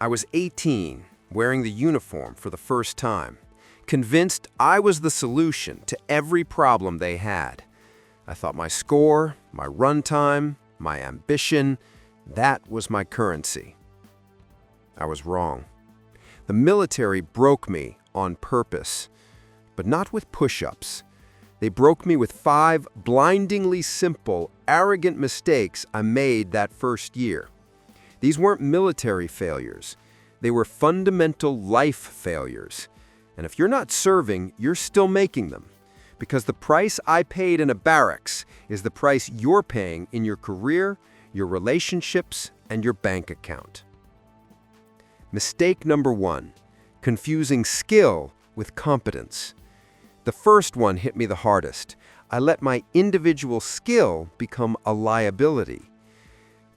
I was 18, wearing the uniform for the first time, convinced I was the solution to every problem they had. I thought my score, my runtime, my ambition, that was my currency. I was wrong. The military broke me on purpose, but not with push-ups. They broke me with 5 blindingly simple, arrogant mistakes I made that first year. These weren't military failures. They were fundamental life failures. And if you're not serving, you're still making them. Because the price I paid in a barracks is the price you're paying in your career, your relationships, and your bank account. Mistake number 1, confusing skill with competence. The first one hit me the hardest. I let my individual skill become a liability.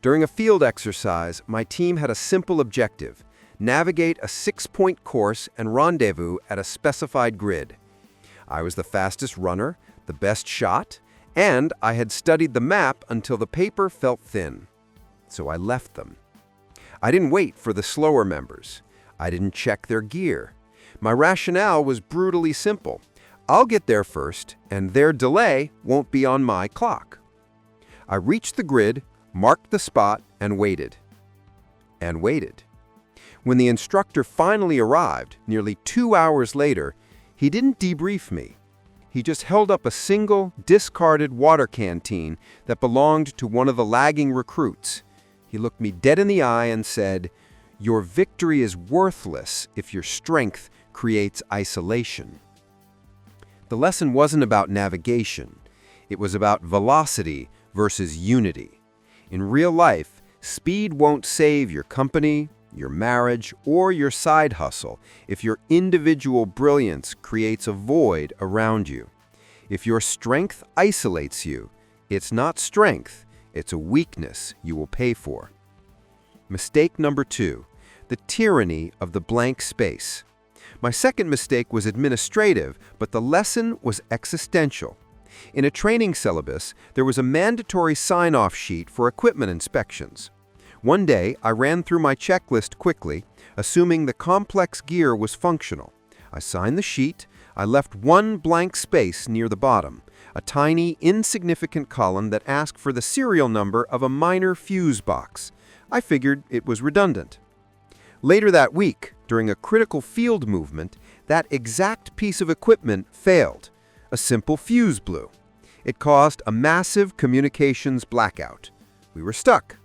During a field exercise, my team had a simple objective: navigate a 6-point course and rendezvous at a specified grid. I was the fastest runner, the best shot, and I had studied the map until the paper felt thin. So I left them. I didn't wait for the slower members. I didn't check their gear. My rationale was brutally simple. I'll get there first, and their delay won't be on my clock. I reached the grid, marked the spot, and waited. And waited. When the instructor finally arrived, nearly 2 hours later, he didn't debrief me. He just held up a single, discarded water canteen that belonged to one of the lagging recruits. He looked me dead in the eye and said, "Your victory is worthless if your strength creates isolation." The lesson wasn't about navigation. It was about velocity versus unity. In real life, speed won't save your company, your marriage, or your side hustle if your individual brilliance creates a void around you. If your strength isolates you, it's not strength, it's a weakness you will pay for. Mistake number 2, the tyranny of the blank space. My second mistake was administrative, but the lesson was existential. In a training syllabus, there was a mandatory sign-off sheet for equipment inspections. One day, I ran through my checklist quickly, assuming the complex gear was functional. I signed the sheet. I left one blank space near the bottom, a tiny, insignificant column that asked for the serial number of a minor fuse box. I figured it was redundant. Later that week, during a critical field movement, that exact piece of equipment failed. A simple fuse blew. It caused a massive communications blackout. We were stuck.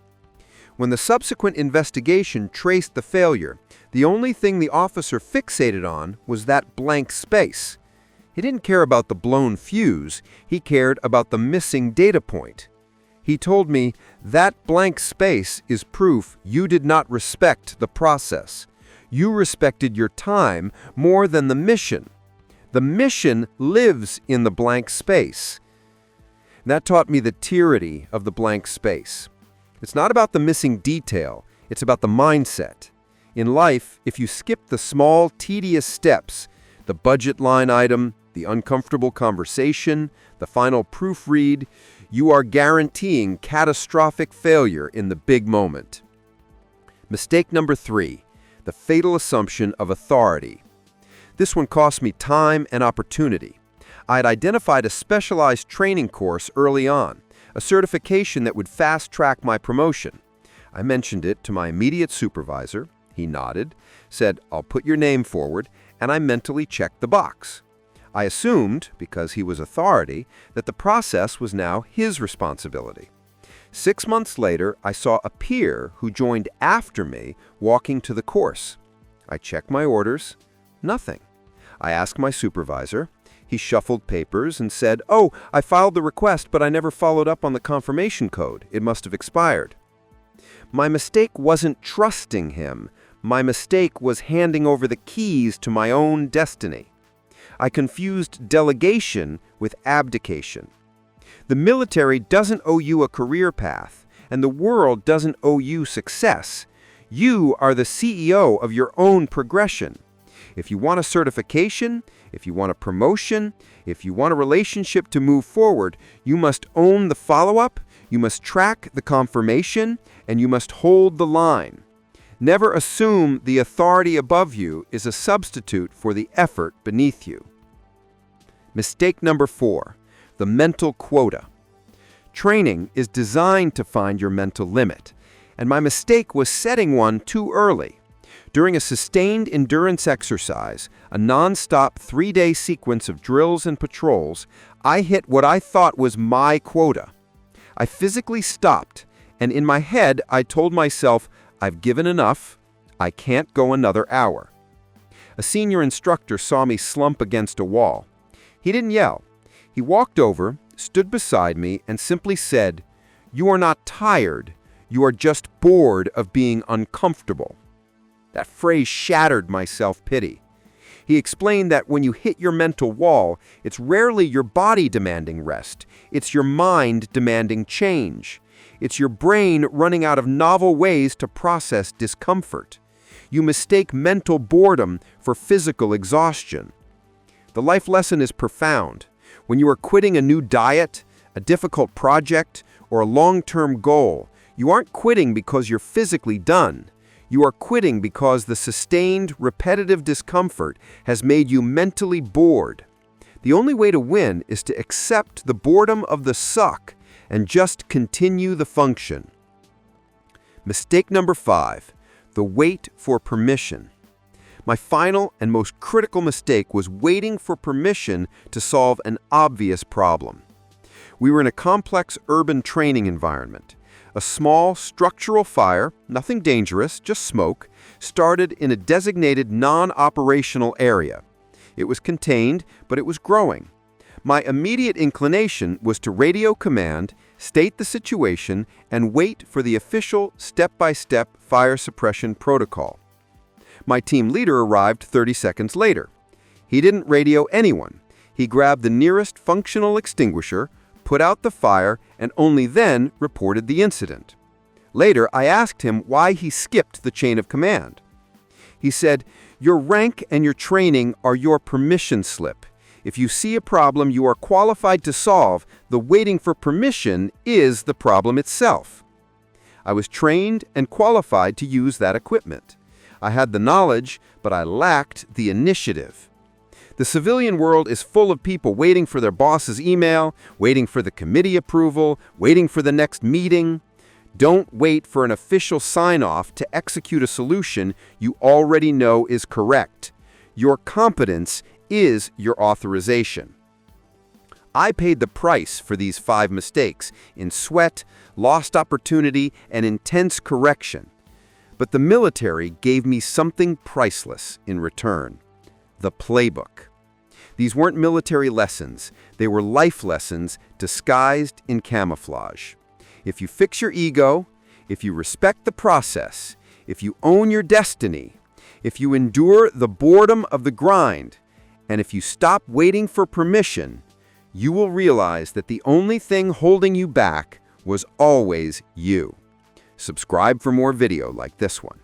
When the subsequent investigation traced the failure, the only thing the officer fixated on was that blank space. He didn't care about the blown fuse, he cared about the missing data point. He told me, "That blank space is proof you did not respect the process. You respected your time more than the mission. The mission lives in the blank space." That taught me the tyranny of the blank space. It's not about the missing detail, it's about the mindset. In life, if you skip the small, tedious steps, the budget line item, the uncomfortable conversation, the final proofread, you are guaranteeing catastrophic failure in the big moment. Mistake number 3, the fatal assumption of authority. This one cost me time and opportunity. I had identified a specialized training course early on, a certification that would fast-track my promotion. I mentioned it to my immediate supervisor. He nodded, said, "I'll put your name forward," and I mentally checked the box. I assumed, because he was authority, that the process was now his responsibility. 6 months later, I saw a peer who joined after me walking to the course. I checked my orders. Nothing. I asked my supervisor. He shuffled papers and said, "Oh, I filed the request, but I never followed up on the confirmation code. It must have expired." My mistake wasn't trusting him. My mistake was handing over the keys to my own destiny. I confused delegation with abdication. The military doesn't owe you a career path, and the world doesn't owe you success. You are the CEO of your own progression. If you want a certification, if you want a promotion, if you want a relationship to move forward, you must own the follow-up, you must track the confirmation, and you must hold the line. Never assume the authority above you is a substitute for the effort beneath you. Mistake number 4, the mental quota. Training is designed to find your mental limit, and my mistake was setting one too early. During a sustained endurance exercise, a non-stop 3-day sequence of drills and patrols, I hit what I thought was my quota. I physically stopped, and in my head I told myself, I've given enough, I can't go another hour. A senior instructor saw me slump against a wall. He didn't yell. He walked over, stood beside me, and simply said, "You are not tired, you are just bored of being uncomfortable." That phrase shattered my self-pity. He explained that when you hit your mental wall, it's rarely your body demanding rest, it's your mind demanding change. It's your brain running out of novel ways to process discomfort. You mistake mental boredom for physical exhaustion. The life lesson is profound. When you are quitting a new diet, a difficult project, or a long-term goal, you aren't quitting because you're physically done. You are quitting because the sustained, repetitive discomfort has made you mentally bored. The only way to win is to accept the boredom of the suck and just continue the function. Mistake number 5, the wait for permission. My final and most critical mistake was waiting for permission to solve an obvious problem. We were in a complex urban training environment. A small structural fire, nothing dangerous, just smoke, started in a designated non-operational area. It was contained, but it was growing. My immediate inclination was to radio command, state the situation, and wait for the official step-by-step fire suppression protocol. My team leader arrived 30 seconds later. He didn't radio anyone. He grabbed the nearest functional extinguisher, put out the fire, and only then reported the incident. Later, I asked him why he skipped the chain of command. He said, "Your rank and your training are your permission slip. If you see a problem you are qualified to solve, the waiting for permission is the problem itself." I was trained and qualified to use that equipment. I had the knowledge, but I lacked the initiative. The civilian world is full of people waiting for their boss's email, waiting for the committee approval, waiting for the next meeting. Don't wait for an official sign-off to execute a solution you already know is correct. Your competence is your authorization. I paid the price for these 5 mistakes in sweat, lost opportunity, and intense correction. But the military gave me something priceless in return: the playbook. These weren't military lessons, they were life lessons disguised in camouflage. If you fix your ego, if you respect the process, if you own your destiny, if you endure the boredom of the grind, and if you stop waiting for permission, you will realize that the only thing holding you back was always you. Subscribe for more video like this one.